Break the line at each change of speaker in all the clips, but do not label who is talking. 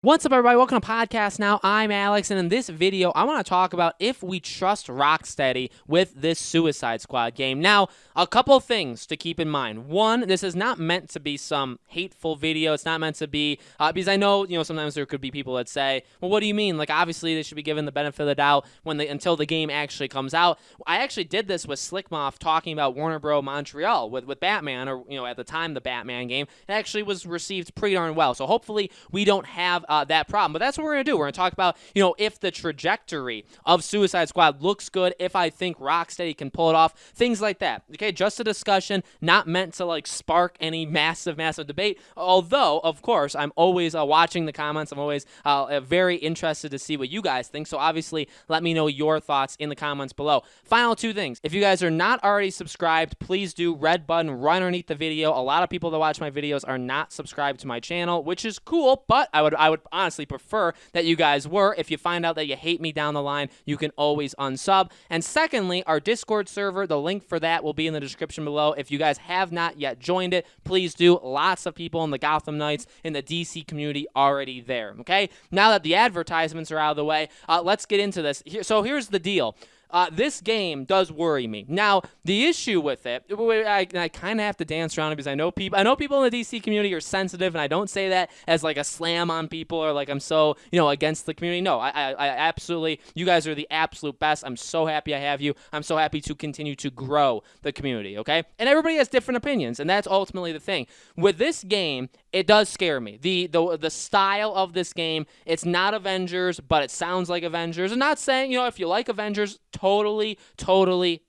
What's up, everybody? Welcome to Podcast Now. I'm Alex, and in this video, I want to talk about if we trust Rocksteady with this Suicide Squad game. Now, a couple things to keep in mind. One, this is not meant to be some hateful video. It's not meant to be, because I know, sometimes there could be people that say, well, what do you mean? Like, obviously, they should be given the benefit of the doubt until the game actually comes out. I actually did this with Slickmoff talking about Warner Bros. Montreal with Batman, or, at the time, the Batman game. It actually was received pretty darn well. So hopefully, we don't have that problem. But that's what we're going to do. We're going to talk about, if the trajectory of Suicide Squad looks good, if I think Rocksteady can pull it off, things like that. Okay, just a discussion, not meant to, spark any massive debate. Although, of course, I'm always watching the comments. I'm always very interested to see what you guys think. So obviously, let me know your thoughts in the comments below. Final two things. If you guys are not already subscribed, please do. Red button right underneath the video. A lot of people that watch my videos are not subscribed to my channel, which is cool, but I would honestly prefer that you guys were. If you find out that you hate me down the line, you can always unsub. And secondly, our Discord server, the link for that will be in the description below. If you guys have not yet joined it, please do. Lots of people in the Gotham Knights, in the DC community already there, okay? Now that the advertisements are out of the way, let's get into this. So here's the deal. This game does worry me. Now, the issue with it, I kind of have to dance around it because I know people in the DC community are sensitive, and I don't say that as like a slam on people or like I'm so, against the community. No, I absolutely, you guys are the absolute best. I'm so happy I have you. I'm so happy to continue to grow the community, okay? And everybody has different opinions, and that's ultimately the thing. With this game, it does scare me. The style of this game, it's not Avengers, but it sounds like Avengers. I'm not saying, if you like Avengers, totally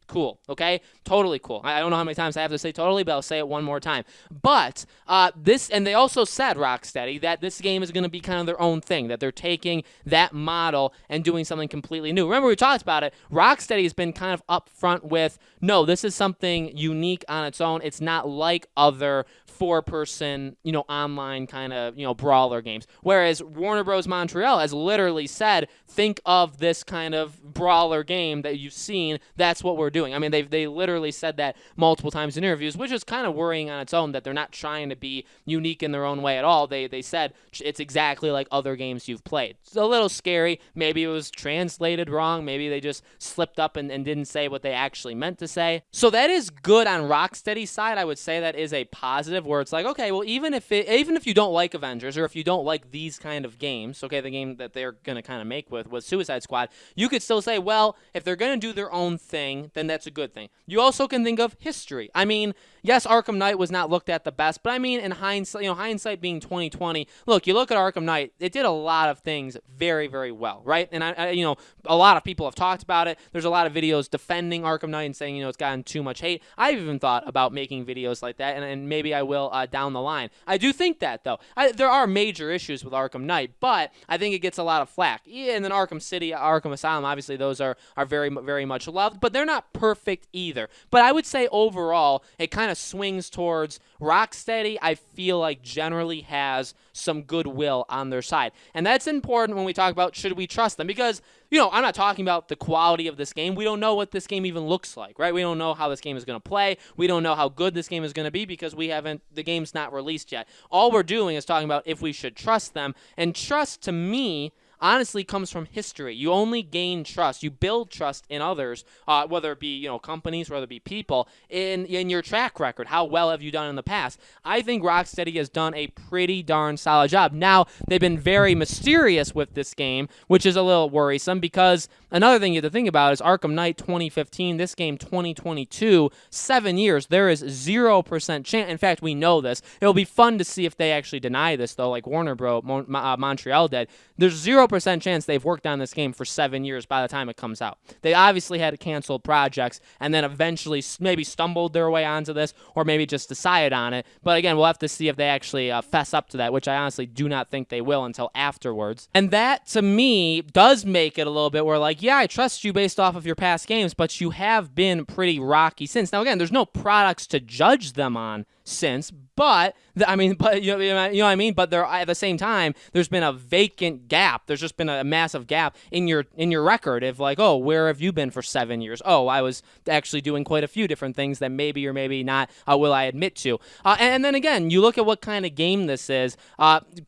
cool, okay? Totally cool. I don't know how many times I have to say totally, but I'll say it one more time. But and they also said, Rocksteady, that this game is going to be kind of their own thing, that they're taking that model and doing something completely new. Remember, we talked about it. Rocksteady has been kind of upfront with, no, this is something unique on its own. It's not like other four-person, online kind of, brawler games. Whereas Warner Bros. Montreal has literally said, think of this kind of brawler game that you've seen. That's what we're doing. I mean, they literally said that multiple times in interviews, which is kind of worrying on its own that they're not trying to be unique in their own way at all. They said it's exactly like other games you've played. It's a little scary. Maybe it was translated wrong. Maybe they just slipped up and didn't say what they actually meant to say. So that is good on Rocksteady's side. I would say that is a positive where it's like, okay, well, even if you don't like Avengers or if you don't like these kind of games, okay, the game that they're going to kind of make with Suicide Squad, you could still say, well, if they're going to do their own thing, then that's a good thing. You also can think of history. I mean, yes, Arkham Knight was not looked at the best, but I mean, in hindsight, hindsight being 2020, look, you look at Arkham Knight, it did a lot of things very, very well, right? And a lot of people have talked about it. There's a lot of videos defending Arkham Knight and saying, it's gotten too much hate. I've even thought about making videos like that, and maybe I will down the line. I do think that, though. There are major issues with Arkham Knight, but I think it gets a lot of flack. Yeah, and then Arkham City, Arkham Asylum, obviously those are very, very much loved, but they're not perfect either. But I would say overall, it kind of swings towards Rocksteady. I feel like generally has some goodwill on their side. And that's important when we talk about should we trust them, because I'm not talking about the quality of this game. We don't know what this game even looks like, right? We don't know how this game is going to play. We don't know how good this game is going to be because the game's not released yet. All we're doing is talking about if we should trust them. And trust, to me, honestly comes from history. You only gain trust. You build trust in others, whether it be, companies, whether it be people, in your track record. How well have you done in the past? I think Rocksteady has done a pretty darn solid job. Now, they've been very mysterious with this game, which is a little worrisome because another thing you have to think about is Arkham Knight 2015, this game 2022, 7 years. There is 0% chance. In fact, we know this. It'll be fun to see if they actually deny this, though, like Warner Bros. Montreal did. There's 0% chance they've worked on this game for 7 years by the time it comes out. They obviously had canceled projects and then eventually maybe stumbled their way onto this or maybe just decided on it. But again, we'll have to see if they actually fess up to that, which I honestly do not think they will until afterwards. And that, to me, does make it a little bit where, like, yeah, I trust you based off of your past games, but you have been pretty rocky since. Now, again, there's no products to judge them on since, but you know what I mean. But there, at the same time, there's been a vacant gap. There's just been a massive gap in your record of like, oh, where have you been for 7 years? Oh, I was actually doing quite a few different things that maybe or maybe not will I admit to. And then again, you look at what kind of game this is.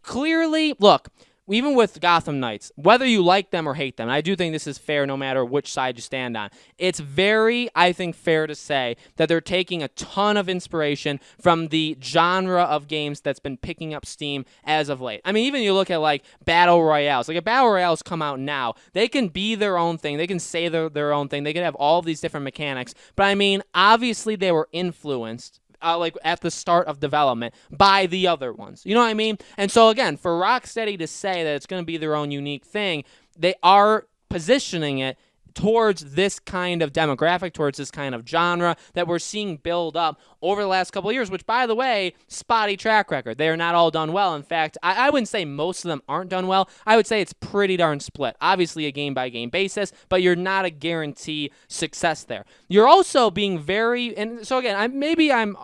Clearly, look. even with Gotham Knights, whether you like them or hate them, and I do think this is fair no matter which side you stand on, it's very, I think, fair to say that they're taking a ton of inspiration from the genre of games that's been picking up steam as of late. I mean, even you look at like Battle Royales. Like if Battle Royales come out now, they can be their own thing. They can say their own thing. They can have all of these different mechanics. But I mean, obviously they were influenced like at the start of development by the other ones. You know what I mean? And so again, for Rocksteady to say that it's going to be their own unique thing, they are positioning it towards this kind of demographic, towards this kind of genre that we're seeing build up over the last couple of years, which, by the way, spotty track record. They are not all done well. In fact, I wouldn't say most of them aren't done well. I would say it's pretty darn split. Obviously, a game-by-game basis, but you're not a guarantee success there. You're also being very, and so again, maybe I'm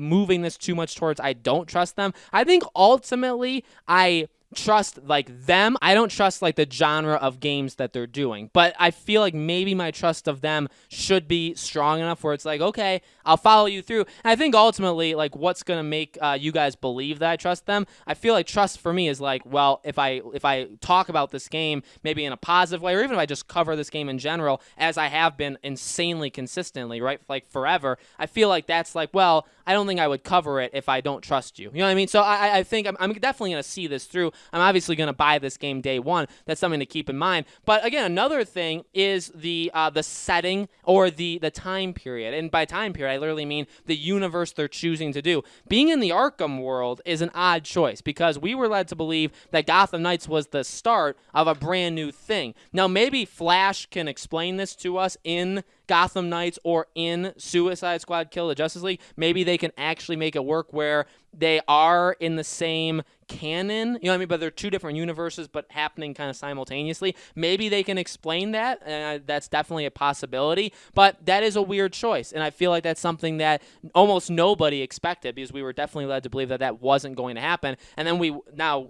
moving this too much towards I don't trust them. I think ultimately I trust like them. I don't trust like the genre of games that they're doing, but I feel like maybe my trust of them should be strong enough where it's like, okay, I'll follow you through. And I think ultimately like what's going to make you guys believe that I trust them, I feel like trust for me is like, well, if I talk about this game maybe in a positive way, or even if I just cover this game in general as I have been insanely consistently, right, like forever, I feel like that's like, well, I don't think I would cover it if I don't trust you. You know what I mean? So I think I'm definitely going to see this through. I'm obviously going to buy this game day one. That's something to keep in mind. But again, another thing is the setting or the time period. And by time period, I literally mean the universe they're choosing to do. Being in the Arkham world is an odd choice because we were led to believe that Gotham Knights was the start of a brand new thing. Now, maybe Flash can explain this to us in Gotham Knights or in Suicide Squad Kill the Justice League. Maybe they can actually make it work where they are in the same canon, you know what I mean? But they're two different universes, but happening kind of simultaneously. Maybe they can explain that, and that's definitely a possibility. But that is a weird choice, and I feel like that's something that almost nobody expected because we were definitely led to believe that that wasn't going to happen. And then now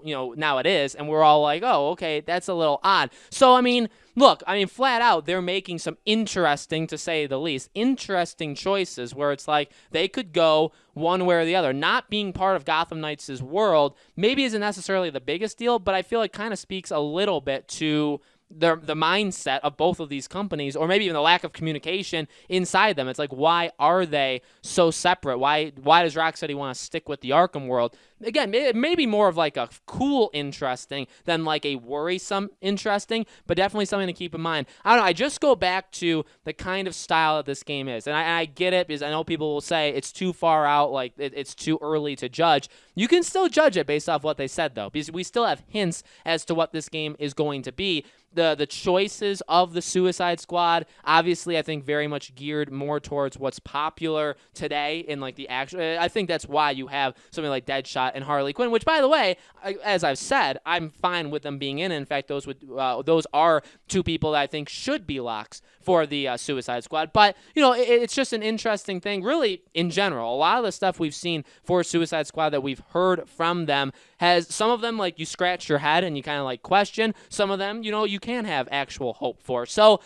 it is, and we're all like, oh, okay, that's a little odd. So I mean, look, flat out, they're making some interesting, to say the least, interesting choices where it's like they could go one way or the other. Not being part of Gotham Knights' world maybe isn't necessarily the biggest deal, but I feel like kind of speaks a little bit to the mindset of both of these companies, or maybe even the lack of communication inside them. It's like, why are they so separate? Why does Rocksteady want to stick with the Arkham world? Again, it may be more of like a cool interesting than like a worrisome interesting, but definitely something to keep in mind. I don't know, I just go back to the kind of style that this game is, and I get it because I know people will say it's too far out, like it's too early to judge. You can still judge it based off what they said, though, because we still have hints as to what this game is going to be. The choices of the Suicide Squad, obviously, I think very much geared more towards what's popular today in like the actual. I think that's why you have something like Deadshot and Harley Quinn, which, by the way, as I've said, I'm fine with them being in. In fact, those are two people that I think should be locks for the Suicide Squad. But it's just an interesting thing, really, in general. A lot of the stuff we've seen for Suicide Squad that we've heard from them has some of them like you scratch your head and you kind of like question. Some of them, you can have actual hope for. So,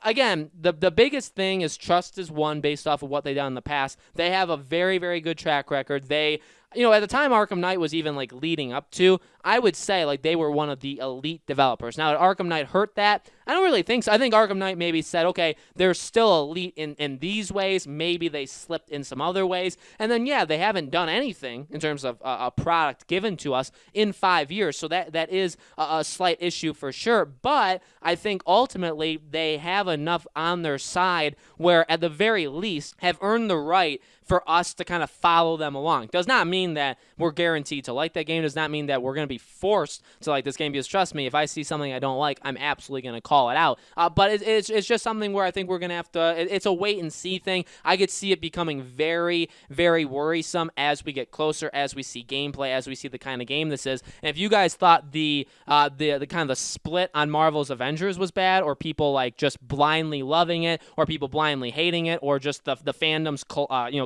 again, the biggest thing is trust is one based off of what they've done in the past. They have a very, very good track record. They, at the time Arkham Knight was even like leading up to, I would say like they were one of the elite developers. Now, did Arkham Knight hurt that? I don't really think so. I think Arkham Knight maybe said, okay, they're still elite in these ways. Maybe they slipped in some other ways. And then, yeah, they haven't done anything in terms of a product given to us in 5 years. So that is a slight issue for sure. But I think ultimately they have enough on their side where at the very least have earned the right for us to kind of follow them along. Does not mean that we're guaranteed to like that game. Does not mean that we're going to be forced to like this game, because trust me, if I see something I don't like, I'm absolutely going to call it out. But it's just something where I think we're going to have to, it's a wait and see thing. I could see it becoming very, very worrisome as we get closer, as we see gameplay, as we see the kind of game this is. And if you guys thought the kind of the split on Marvel's Avengers was bad, or people like just blindly loving it, or people blindly hating it, or just the fandoms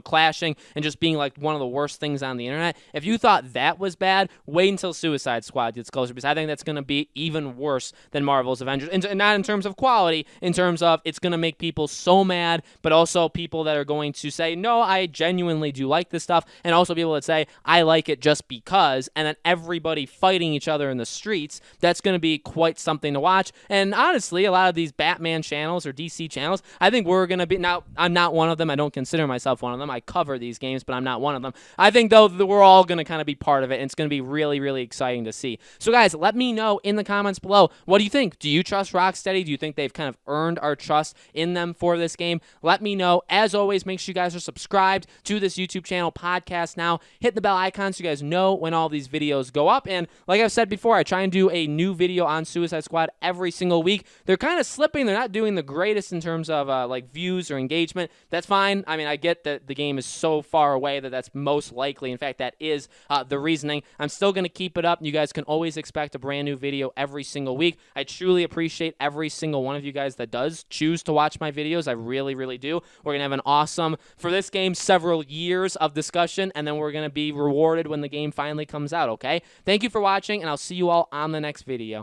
clashing and just being like one of the worst things on the the internet. If you thought that was bad, wait until Suicide Squad gets closer, because I think that's going to be even worse than Marvel's Avengers. And not in terms of quality, in terms of it's going to make people so mad, but also people that are going to say, no, I genuinely do like this stuff, and also people that say, I like it just because, and then everybody fighting each other in the streets. That's going to be quite something to watch. And honestly, a lot of these Batman channels or DC channels, I think we're going to be, now, I'm not one of them. I don't consider myself one of them. I cover these games, but I'm not one of them. I think, though, that we're all going to kind of be part of it, and it's going to be really, really exciting to see. So, guys, let me know in the comments below, what do you think? Do you trust Rocksteady? Do you think they've kind of earned our trust in them for this game? Let me know. As always, make sure you guys are subscribed to this YouTube channel, Podcast Now. Hit the bell icon so you guys know when all these videos go up. And like I've said before, I try and do a new video on Suicide Squad every single week. They're kind of slipping. They're not doing the greatest in terms of like views or engagement. That's fine. I mean, I get that the game is so far away that that's most likely. In fact, that is the reasoning. I'm still going to keep it up. You guys can always expect a brand new video every single week. I truly appreciate every single one of you guys that does choose to watch my videos. I really, really do. We're going to have an awesome, for this game, several years of discussion, and then we're going to be rewarded when the game finally comes out, okay? Thank you for watching, and I'll see you all on the next video.